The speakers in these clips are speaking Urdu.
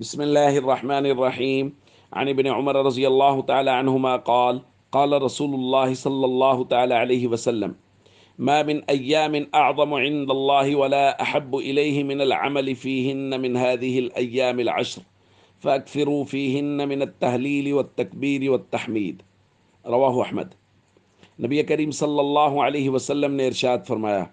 بسم الله الرحمن الرحيم. عن ابن عمر رضي الله تعالى عنهما قال قال رسول الله صلى الله تعالى عليه وسلم ما من أيام أعظم عند الله ولا أحب إليه من العمل فيهن من هذه الأيام العشر فأكثروا فيهن من التهليل والتكبير والتحميد. رواہ احمد۔ نبی کریم صلی اللہ علیہ وسلم نے ارشاد فرمایا،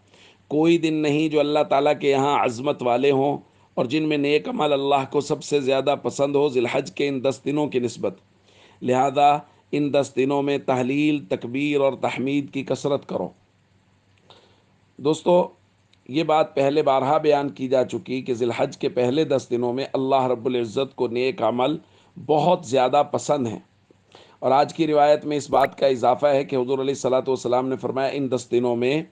کوئی دن نہیں جو اللہ تعالیٰ کے یہاں عظمت والے ہوں اور جن میں نیک عمل اللہ کو سب سے زیادہ پسند ہو ذی الحج کے ان 10 دنوں کی نسبت، لہذا ان 10 دنوں میں تحلیل، تکبیر اور تحمید کی کثرت کرو۔ دوستو، یہ بات پہلے بارہا بیان کی جا چکی کہ ذی الحج کے پہلے 10 دنوں میں اللہ رب العزت کو نیک عمل بہت زیادہ پسند ہیں، اور آج کی روایت میں اس بات کا اضافہ ہے کہ حضور علیہ الصلاۃ والسلام نے فرمایا ان 10 دنوں میں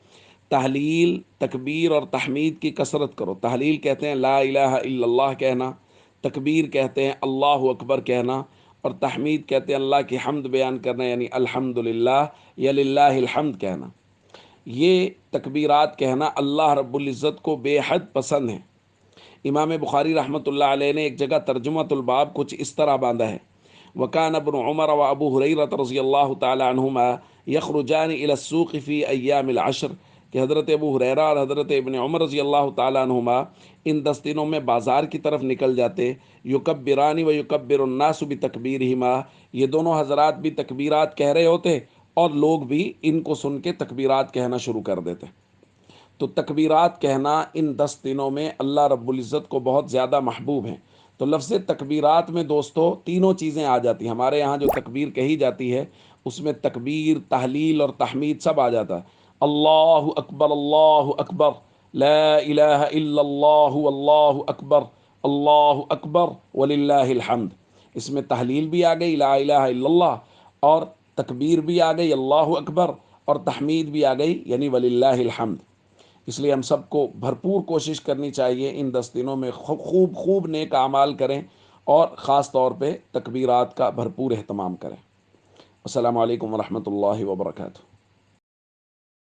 تحلیل، تکبیر اور تحمید کی کثرت کرو۔ تحلیل کہتے ہیں لا الہ الا اللہ کہنا، تکبیر کہتے ہیں اللہ اکبر کہنا، اور تحمید کہتے ہیں اللہ کی حمد بیان کرنا، یعنی الحمدللہ یا للہ الحمد کہنا۔ یہ تکبیرات کہنا اللہ رب العزت کو بے حد پسند ہے۔ امام بخاری رحمۃ اللہ علیہ نے ایک جگہ ترجمۃ الباب کچھ اس طرح باندھا ہے، وَكَانَ ابْنُ عُمَرَ وَأَبُو هُرَيْرَةَ رضی اللہ تعالی عنہما یخرجان الی السوق فی ایام العشر، کہ حضرت ابو ہریرہ اور حضرت ابن عمر رضی اللہ تعالی عنہما ان 10 دنوں میں بازار کی طرف نکل جاتے، یکبران و یکبر الناس بتکبیرہما، یہ دونوں حضرات بھی تکبیرات کہہ رہے ہوتے اور لوگ بھی ان کو سن کے تکبیرات کہنا شروع کر دیتے۔ تو تکبیرات کہنا ان 10 دنوں میں اللہ رب العزت کو بہت زیادہ محبوب ہیں۔ تو لفظ تکبیرات میں دوستو تینوں چیزیں آ جاتی ہیں۔ ہمارے یہاں جو تکبیر کہی جاتی ہے اس میں تکبیر، تحلیل اور تحمید سب آ جاتا ہے۔ اللہ اکبر، لا الہ الا اللہ واللہ اکبر، اللہ اکبر وللہ الحمد۔ اس میں تحلیل بھی آ گئی لا الہ الا اللہ، اور تکبیر بھی آ گئی اللہ اکبر، اور تحمید بھی آ گئی یعنی وللہ الحمد۔ اس لیے ہم سب کو بھرپور کوشش کرنی چاہیے ان 10 دنوں میں خوب نیک اعمال کریں، اور خاص طور پہ تکبیرات کا بھرپور اہتمام کریں۔ السلام علیکم ورحمۃ اللہ وبرکاتہ۔